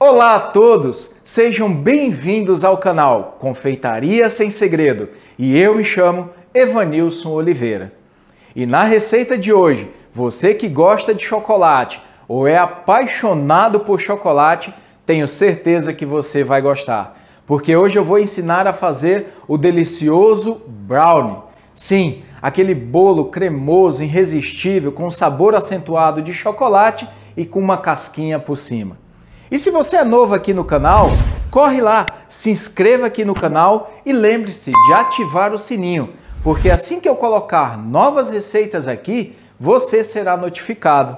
Olá a todos, sejam bem-vindos ao canal Confeitaria Sem Segredo e eu me chamo Evanilson Oliveira. E na receita de hoje, você que gosta de chocolate ou é apaixonado por chocolate, tenho certeza que você vai gostar, porque hoje eu vou ensinar a fazer o delicioso brownie. Sim, aquele bolo cremoso, irresistível, com sabor acentuado de chocolate e com uma casquinha por cima. E se você é novo aqui no canal, corre lá, se inscreva aqui no canal e lembre-se de ativar o sininho, porque assim que eu colocar novas receitas aqui, você será notificado.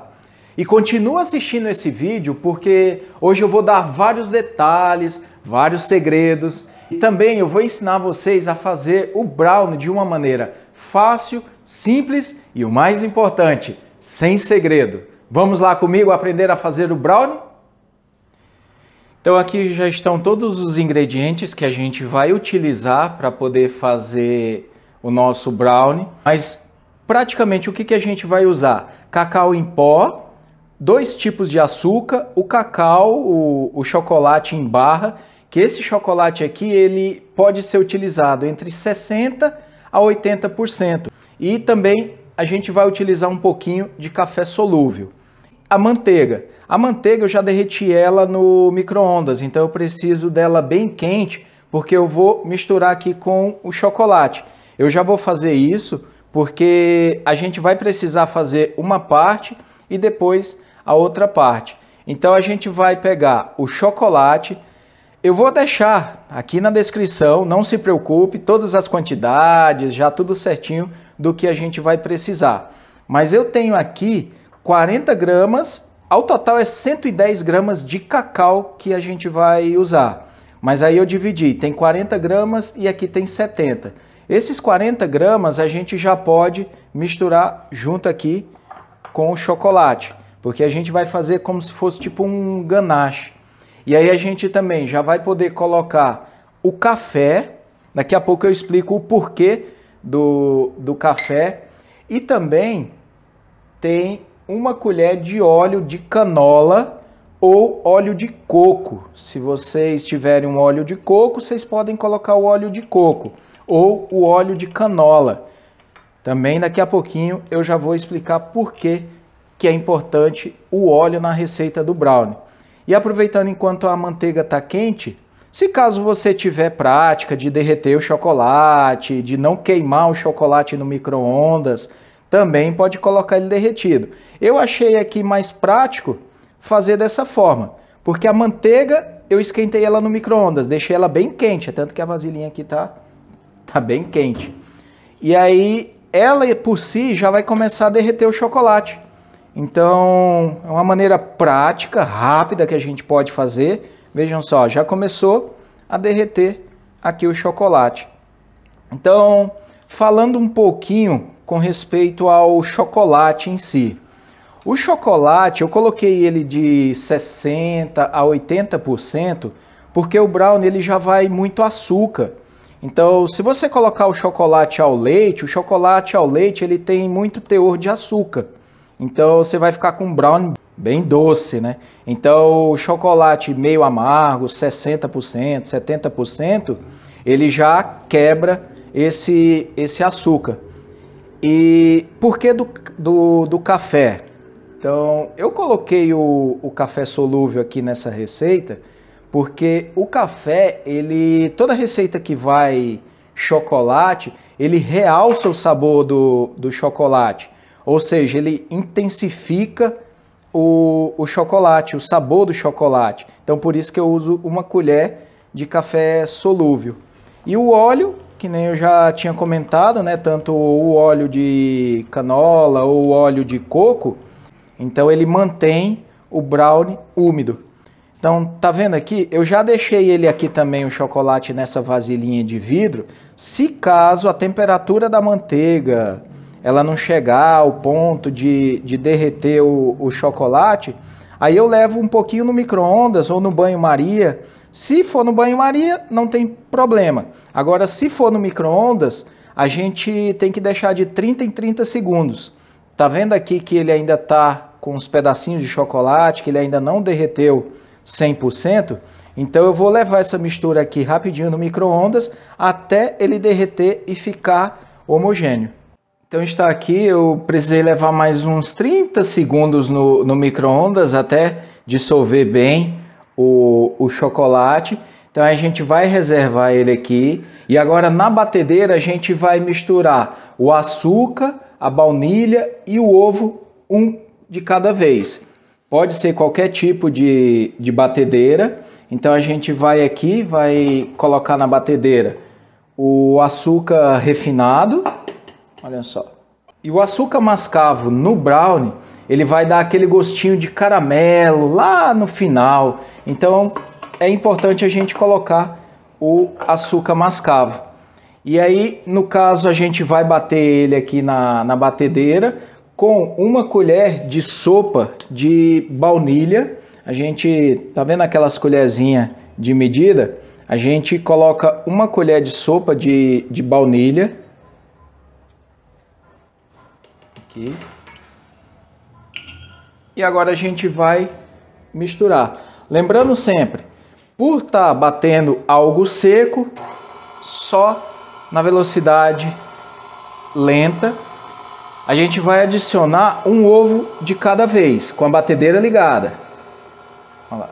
E continua assistindo esse vídeo porque hoje eu vou dar vários detalhes, vários segredos e também eu vou ensinar vocês a fazer o brownie de uma maneira fácil, simples e o mais importante, sem segredo. Vamos lá comigo aprender a fazer o brownie? Então aqui já estão todos os ingredientes que a gente vai utilizar para poder fazer o nosso brownie. Mas praticamente o que a gente vai usar? Cacau em pó, 2 tipos de açúcar, o cacau, o chocolate em barra, que esse chocolate aqui ele pode ser utilizado entre 60% a 80%. E também a gente vai utilizar um pouquinho de café solúvel. A manteiga eu já derreti ela no micro-ondas, então eu preciso dela bem quente, porque eu vou misturar aqui com o chocolate. Eu já vou fazer isso, porque a gente vai precisar fazer uma parte e depois a outra parte. Então a gente vai pegar o chocolate, eu vou deixar aqui na descrição, não se preocupe, todas as quantidades, já tudo certinho do que a gente vai precisar. Mas eu tenho aqui 40 gramas, ao total é 110 gramas de cacau que a gente vai usar. Mas aí eu dividi, tem 40 gramas e aqui tem 70. Esses 40 gramas a gente já pode misturar junto aqui com o chocolate, porque a gente vai fazer como se fosse tipo um ganache. E aí a gente também já vai poder colocar o café, daqui a pouco eu explico o porquê do café, e também tem 1 colher de óleo de canola ou óleo de coco. Se vocês tiverem um óleo de coco, vocês podem colocar o óleo de coco ou o óleo de canola. Também daqui a pouquinho eu já vou explicar por que é importante o óleo na receita do brownie. E aproveitando enquanto a manteiga está quente, se caso você tiver prática de derreter o chocolate, de não queimar o chocolate no micro-ondas, também pode colocar ele derretido. Eu achei aqui mais prático fazer dessa forma, porque a manteiga eu esquentei ela no micro-ondas, deixei ela bem quente, tanto que a vasilhinha aqui tá bem quente. E aí ela por si já vai começar a derreter o chocolate. Então é uma maneira prática, rápida que a gente pode fazer. Vejam só, já começou a derreter aqui o chocolate. Então, falando um pouquinho com respeito ao chocolate em si. O chocolate, eu coloquei ele de 60% a 80%, porque o brownie ele já vai muito açúcar. Então, se você colocar o chocolate ao leite ele tem muito teor de açúcar. Então, você vai ficar com um brownie bem doce, né? Então, o chocolate meio amargo, 60%, 70%, ele já quebra esse açúcar. E por que do café? Então, eu coloquei o café solúvel aqui nessa receita, porque o café, toda receita que vai chocolate, ele realça o sabor do chocolate. Ou seja, ele intensifica o chocolate, o sabor do chocolate. Então, por isso que eu uso 1 colher de café solúvel. E o óleo, que nem eu já tinha comentado, né? Tanto o óleo de canola ou o óleo de coco, então ele mantém o brownie úmido. Então, tá vendo aqui? Eu já deixei ele aqui também, o chocolate, nessa vasilhinha de vidro. Se caso a temperatura da manteiga ela não chegar ao ponto de derreter o chocolate, aí eu levo um pouquinho no micro-ondas ou no banho-maria. Se for no banho-maria, não tem problema. Agora, se for no micro-ondas, a gente tem que deixar de 30 em 30 segundos. Tá vendo aqui que ele ainda tá com os pedacinhos de chocolate, que ele ainda não derreteu 100%, então eu vou levar essa mistura aqui rapidinho no micro-ondas até ele derreter e ficar homogêneo. Então está aqui, eu precisei levar mais uns 30 segundos no micro-ondas até dissolver bem o chocolate. Então a gente vai reservar ele aqui e agora na batedeira a gente vai misturar o açúcar, a baunilha e o ovo, um de cada vez. Pode ser qualquer tipo de batedeira. Então a gente vai aqui, vai colocar na batedeira o açúcar refinado, olha só. E o açúcar mascavo no brownie, ele vai dar aquele gostinho de caramelo lá no final. Então é importante a gente colocar o açúcar mascavo. E aí, no caso, a gente vai bater ele aqui na batedeira com uma colher de sopa de baunilha. A gente, tá vendo aquelas colherzinhas de medida? A gente coloca uma colher de sopa de baunilha. Aqui. E agora a gente vai misturar. Lembrando sempre, por estar batendo algo seco, só na velocidade lenta, a gente vai adicionar um ovo de cada vez, com a batedeira ligada. Olha lá.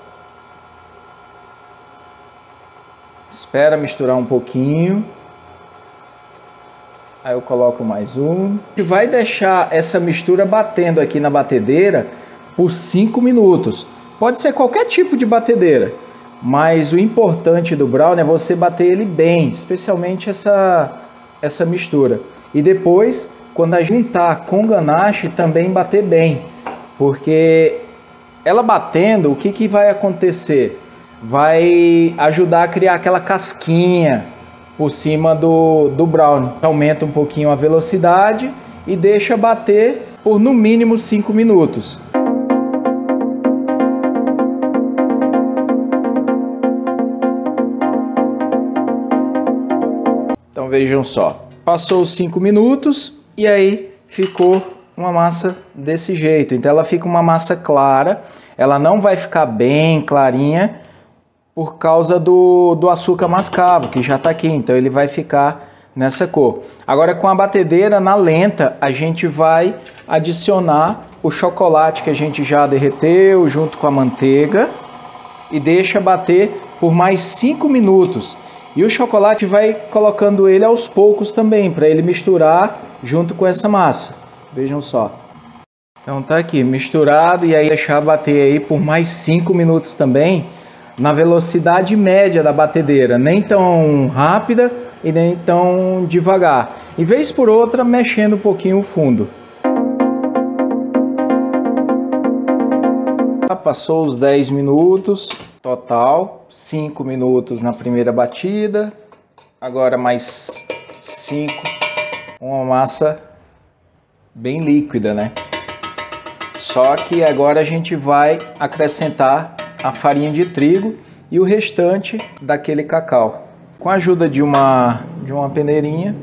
Espera misturar um pouquinho. Aí eu coloco mais um. E vai deixar essa mistura batendo aqui na batedeira por 5 minutos. Pode ser qualquer tipo de batedeira, mas o importante do brownie é você bater ele bem, especialmente essa mistura. E depois, quando a juntar com ganache, também bater bem, porque ela batendo, o que vai acontecer? Vai ajudar a criar aquela casquinha por cima do brownie. Aumenta um pouquinho a velocidade e deixa bater por no mínimo 5 minutos. Então vejam só, passou os 5 minutos e aí ficou uma massa desse jeito. Então ela fica uma massa clara, ela não vai ficar bem clarinha por causa do açúcar mascavo, que já está aqui, então ele vai ficar nessa cor. Agora com a batedeira na lenta, a gente vai adicionar o chocolate que a gente já derreteu junto com a manteiga e deixa bater por mais 5 minutos. E o chocolate vai colocando ele aos poucos também, para ele misturar junto com essa massa. Vejam só. Então tá aqui, misturado, e aí deixar bater aí por mais 5 minutos também, na velocidade média da batedeira, nem tão rápida e nem tão devagar. E vez por outra, mexendo um pouquinho o fundo. Passou os 10 minutos total, 5 minutos na primeira batida, agora mais 5, uma massa bem líquida, né? Só que agora a gente vai acrescentar a farinha de trigo e o restante daquele cacau. Com a ajuda de uma peneirinha,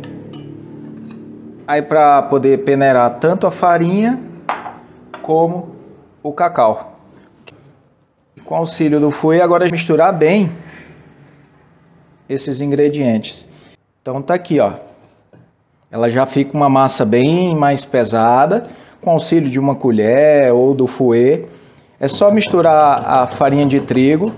aí para poder peneirar tanto a farinha como o cacau. Com o auxílio do fouet, agora misturar bem esses ingredientes. Então tá aqui, ó. Ela já fica uma massa bem mais pesada, com auxílio de uma colher ou do fouet. É só misturar a farinha de trigo.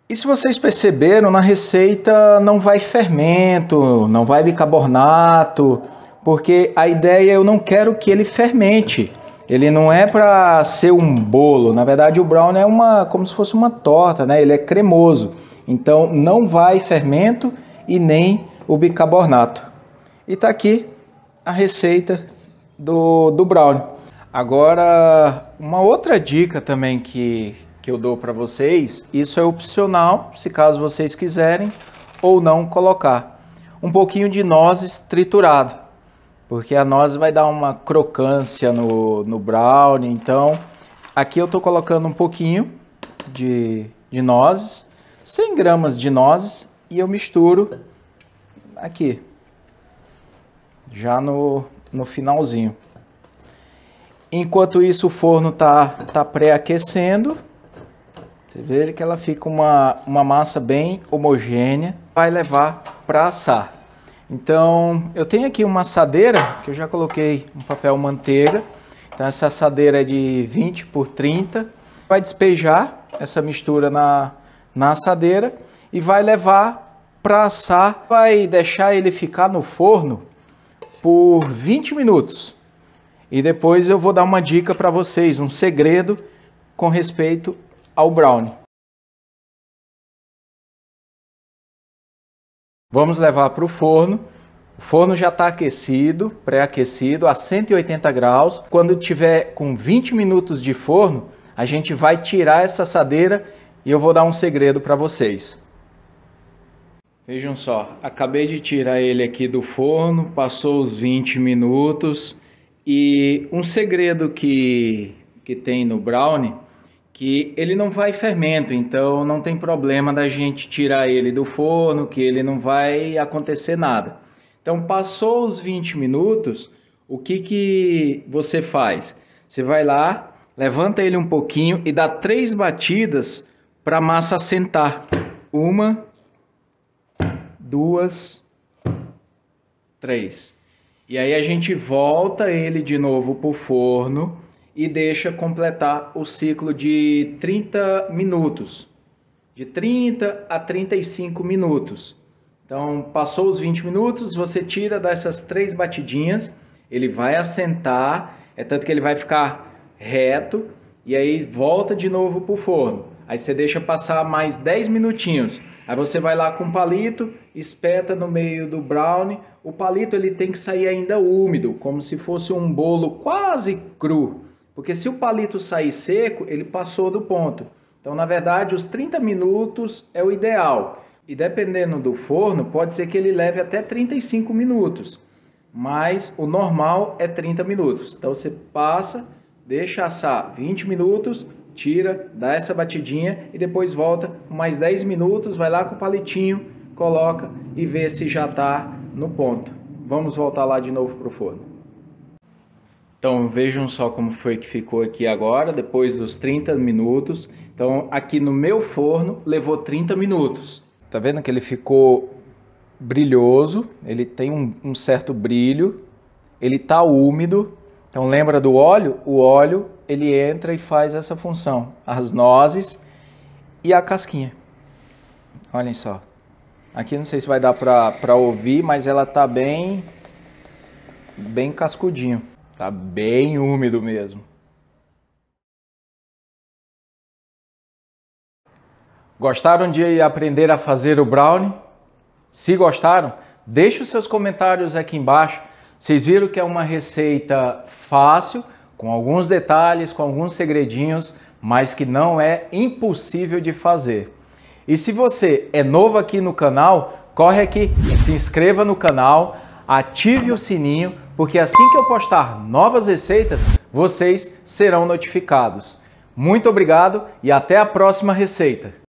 E se vocês perceberam, na receita não vai fermento, não vai bicarbonato, porque a ideia eu não quero que ele fermente. Ele não é para ser um bolo, na verdade o brownie é como se fosse uma torta, né? Ele é cremoso, então não vai fermento e nem o bicarbonato. E tá aqui a receita do brownie. Agora, uma outra dica também que eu dou para vocês, isso é opcional, se caso vocês quiserem ou não colocar. Um pouquinho de nozes triturado. Porque a noz vai dar uma crocância no brownie. Então, aqui eu estou colocando um pouquinho de nozes, 100 gramas de nozes, e eu misturo aqui, já no finalzinho. Enquanto isso, o forno tá pré-aquecendo, Você vê que ela fica uma massa bem homogênea, vai levar para assar. Então, eu tenho aqui uma assadeira, que eu já coloquei um papel manteiga. Então, essa assadeira é de 20 por 30. Vai despejar essa mistura na assadeira e vai levar para assar. Vai deixar ele ficar no forno por 20 minutos. E depois eu vou dar uma dica para vocês, um segredo com respeito ao brownie. Vamos levar para o forno. O forno já está aquecido, pré-aquecido a 180 graus. Quando tiver com 20 minutos de forno, a gente vai tirar essa assadeira e eu vou dar um segredo para vocês. Vejam só, acabei de tirar ele aqui do forno, passou os 20 minutos e um segredo que tem no brownie, que ele não vai fermento, então não tem problema da gente tirar ele do forno, que ele não vai acontecer nada. Então passou os 20 minutos, o que você faz? Você vai lá, levanta ele um pouquinho e dá 3 batidas para a massa assentar. 1, 2, 3. E aí a gente volta ele de novo para o forno e deixa completar o ciclo de 30 minutos. De 30 a 35 minutos. Então, passou os 20 minutos, você tira dessas 3 batidinhas, ele vai assentar, é tanto que ele vai ficar reto, e aí volta de novo para o forno. Aí você deixa passar mais 10 minutinhos. Aí você vai lá com o palito, espeta no meio do brownie. O palito ele tem que sair ainda úmido, como se fosse um bolo quase cru. Porque se o palito sair seco, ele passou do ponto. Então, na verdade, os 30 minutos é o ideal. E dependendo do forno, pode ser que ele leve até 35 minutos. Mas o normal é 30 minutos. Então, você passa, deixa assar 20 minutos, tira, dá essa batidinha e depois volta mais 10 minutos, vai lá com o palitinho, coloca e vê se já está no ponto. Vamos voltar lá de novo para o forno. Então vejam só como foi que ficou aqui agora, depois dos 30 minutos. Então aqui no meu forno levou 30 minutos. Tá vendo que ele ficou brilhoso, ele tem um certo brilho, ele tá úmido. Então lembra do óleo? O óleo ele entra e faz essa função, as nozes e a casquinha. Olhem só, aqui não sei se vai dar para ouvir, mas ela tá bem cascudinho, tá bem úmido mesmo. Gostaram de aprender a fazer o brownie? Se gostaram, deixe os seus comentários aqui embaixo. Vocês viram que é uma receita fácil, com alguns detalhes, com alguns segredinhos, mas que não é impossível de fazer. E se você é novo aqui no canal, corre aqui, se inscreva no canal, ative o sininho, porque assim que eu postar novas receitas, vocês serão notificados. Muito obrigado e até a próxima receita!